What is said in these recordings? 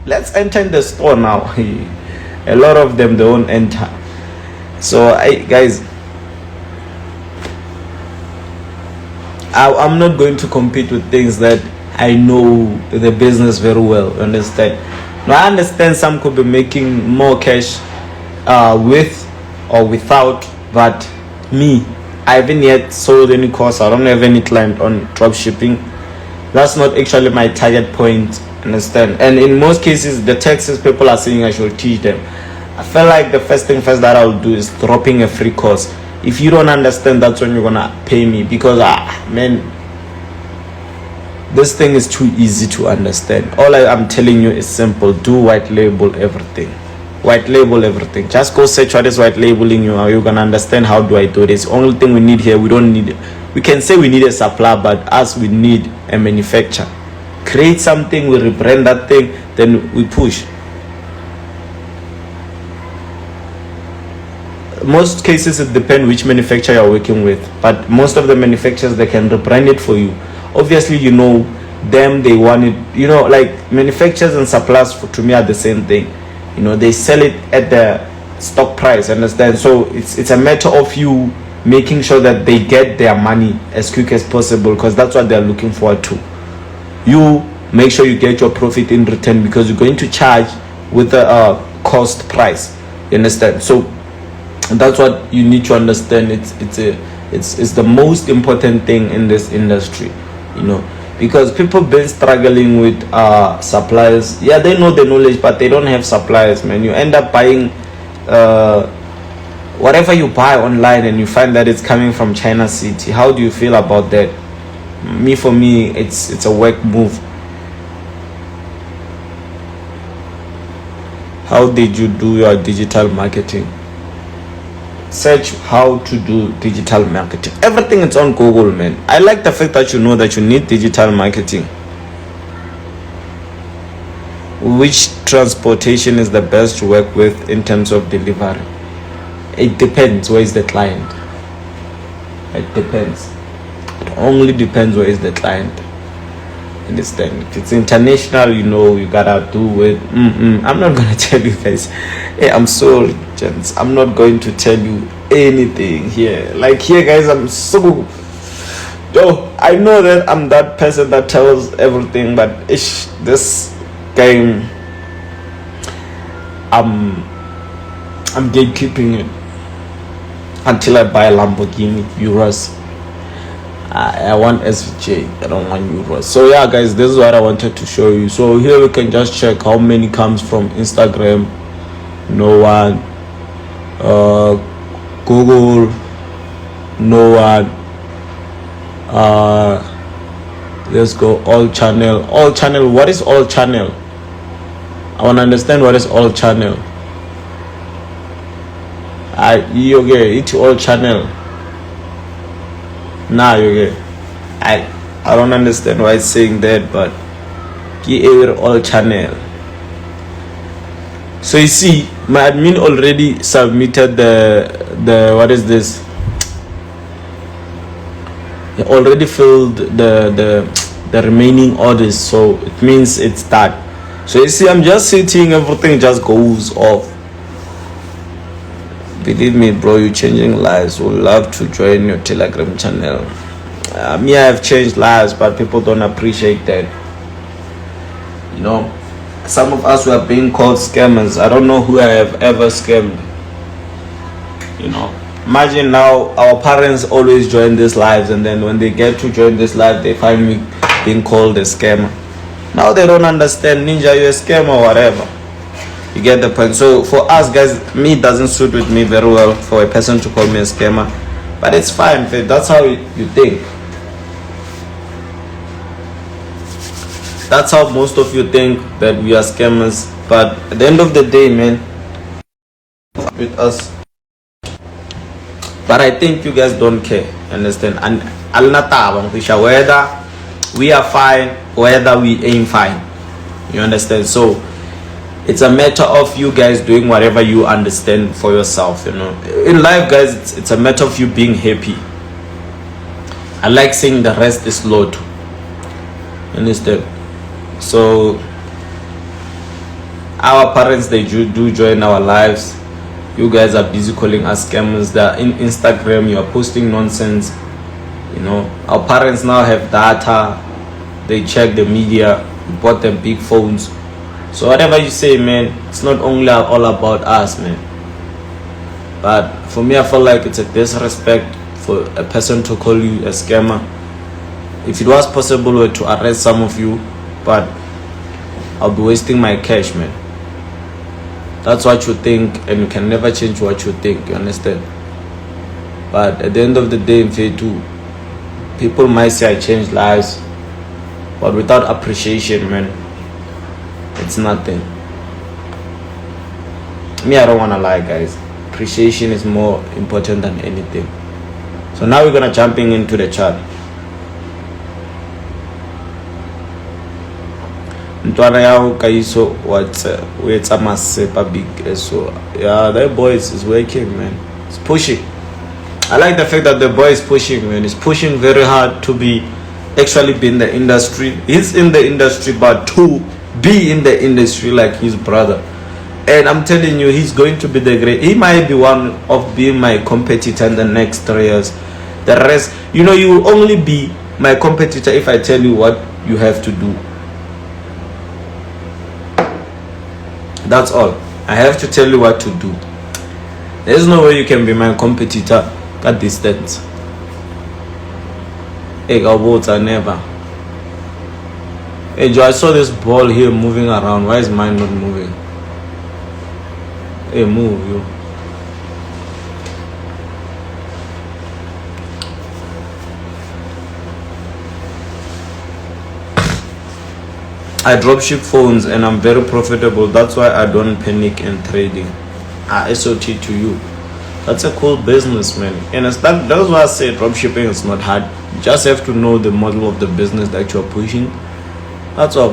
let's enter in the store now. A lot of them, they won't enter. So guys, I'm not going to compete with things that I know the business very well. Understand? Now, I understand some could be making more cash with or without, but me, I haven't yet sold any course. I don't have any client on drop shipping. That's not actually my target point. Understand? And in most cases, the taxes people are saying I should teach them. I feel like the first thing first that I'll do is dropping a free course. If you don't understand, that's when you're gonna pay me, because man, this thing is too easy to understand. All I'm telling you is simple. Do white label everything. White label everything. Just go search what is white labeling. You're gonna understand how do I do this. Only thing we need here, we can say we need a supplier, but us, we need a manufacturer. Create something, we rebrand that thing, then we push. Most cases it depends which manufacturer you're working with, but most of the manufacturers, they can rebrand it for you. Obviously, them, they want it, like manufacturers and suppliers to me are the same thing. They sell it at the stock price, understand? So it's a matter of you making sure that they get their money as quick as possible, because that's what they're looking forward to. You make sure you get your profit in return, because you're going to charge with the cost price, you understand? So that's what you need to understand. It's the most important thing in this industry, because people been struggling with suppliers. Yeah, they know the knowledge, but they don't have suppliers, man. You end up buying whatever you buy online, and you find that it's coming from China City. How do you feel about that? For me, it's a work move. How did you do your digital marketing? Search how to do digital marketing. Everything is on Google, man. I like the fact that you know that you need digital marketing. Which transportation is the best to work with in terms of delivery? It depends. Where is the client? It depends. It only depends where is the client. Understand? If it's international, you gotta do it. I'm not gonna tell you guys. Hey, I'm sorry, gents. I'm not going to tell you anything here. Like here, guys, I'm so. I know that I'm that person that tells everything, but this game, I'm gatekeeping it until I buy a Lamborghini Euros. I want SVJ, I don't want Euros. So yeah, guys, this is what I wanted to show you. So here we can just check how many comes from Instagram. No one. Google. No one. Let's go all channel. What is all channel? I want to understand what is all channel. It's all channel. Nah, I don't understand why it's saying that, but all channel. So you see, my admin already submitted the what is this? They already filled the remaining orders, so it means it's done. So you see, I'm just sitting, everything just goes off. Believe me, bro, you're changing lives. Would love to join your Telegram channel. I have changed lives, but people don't appreciate that. Some of us were being called scammers. I don't know who I have ever scammed. Imagine now our parents always join these lives, and then when they get to join this live, they find me being called a scammer. Now they don't understand, ninja, you're a scammer or whatever. You get the point. So for us guys, it doesn't suit with me very well for a person to call me a scammer, but it's fine. That's how you think. That's how most of you think, that we are scammers. But at the end of the day, man, with us. But I think you guys don't care. Understand? And whether we are fine, whether we ain't fine. You understand? So it's a matter of you guys doing whatever you understand for yourself, In life, guys, it's a matter of you being happy. I like saying the rest is Lord. Understand? So Our parents, they do join our lives. You guys are busy calling us scammers. That in Instagram you are posting nonsense. You know, our parents now have data. They check the media. We bought them big phones. So whatever you say, man, it's not only all about us, man. But for me, I feel like it's a disrespect for a person to call you a scammer. If it was possible to arrest some of you, but I'll be wasting my cash, man. That's what you think, and you can never change what you think, you understand? But at the end of the day, in too, people might say I changed lives, but without appreciation, man, it's nothing. Me, I don't want to lie, guys. Appreciation is more important than anything. So now we're gonna jumping into the chart. Ntwana yao kaiso what it's a massive big so yeah, that boy is working, man. It's pushing. I like the fact that the boy is pushing, man. He's pushing very hard to be actually be in the industry. He's in the industry, but to be in the industry like his brother. And I'm telling you, he's going to be the great. He might be one of being my competitor in the next 3 years. The rest, you know, you will only be my competitor if I tell you what you have to do. That's all. I have to tell you what to do. There's no way you can be my competitor at distance. Hey, votes are never. Hey Joe, I saw this ball here moving around. Why is mine not moving? Hey, move you. I dropship phones and I'm very profitable. That's why I don't panic in trading. I SOT to you. That's a cool business, man. And that's why I say dropshipping is not hard. You just have to know the model of the business that you're pushing. That's all.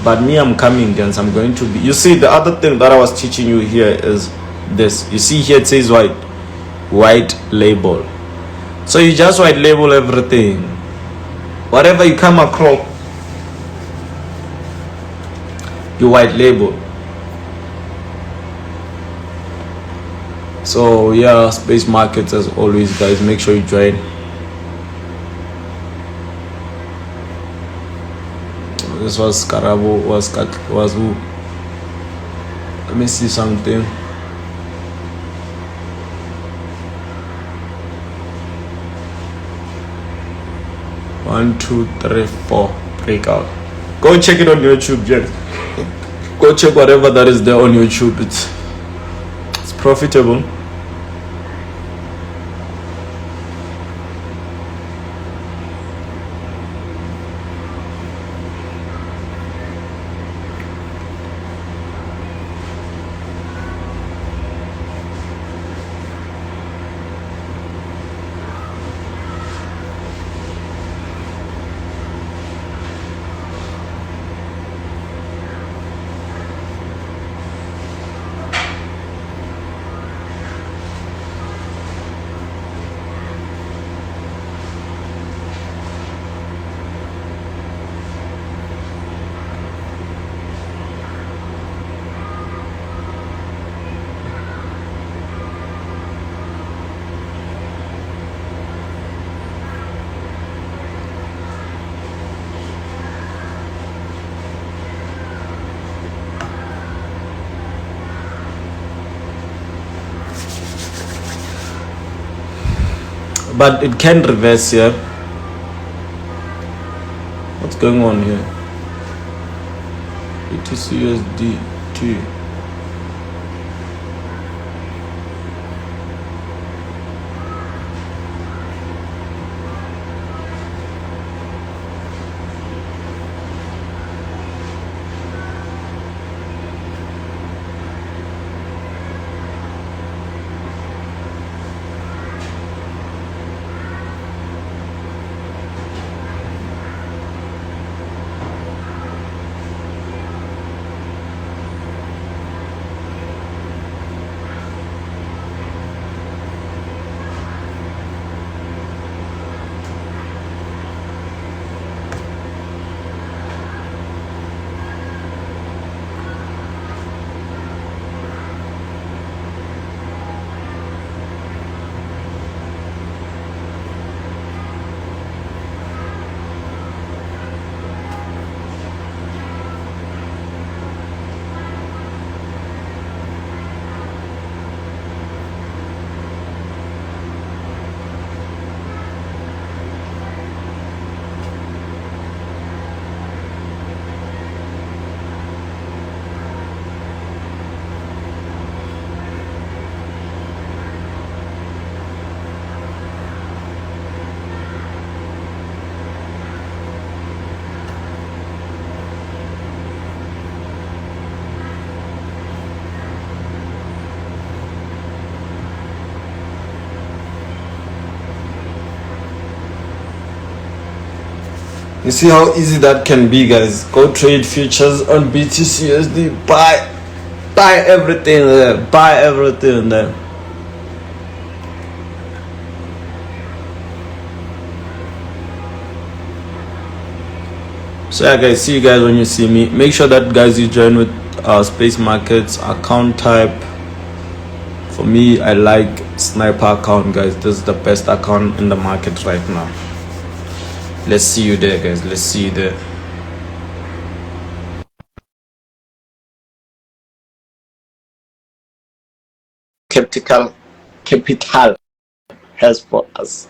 But me, I'm coming, then I'm going to be. You see, the other thing that I was teaching you here is this. You see here it says white label. So you just white label everything. Whatever you come across, you white label. So yeah, space markets as always, guys. Make sure you join. This was Karabo, was who? Let me see something. 1, 2, 3, 4 breakout. Go check it on YouTube, James. Go check whatever that is there on YouTube. It's profitable. But it can reverse here. What's going on here? BTC/USD. You see how easy that can be, guys. Go trade futures on BTCUSD. Buy everything there. Buy everything there. So yeah, guys, see you guys when you see me. Make sure that, guys, you join with Space Markets account type. For me, I like Sniper account, guys. This is the best account in the market right now. Let's see you there, guys. Let's see you there. Capital has for us.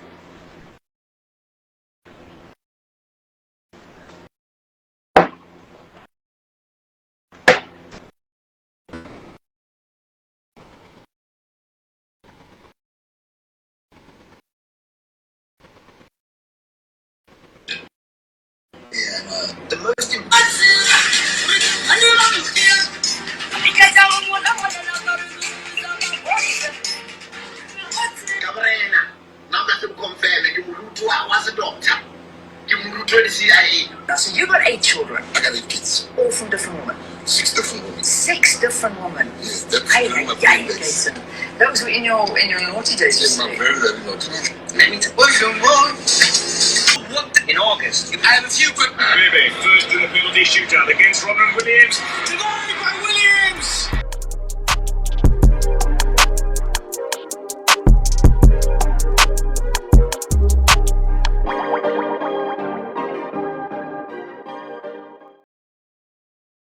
The most Now, so you got 8 children. I got 8 kids. All from different women. 6 different women. 6 different women. Yes, that's Jason. Those were in your naughty days. Yes, my very, very naughty days. Let me in August. I have a few quick... Maybe first in the penalty shootout against Robin Williams.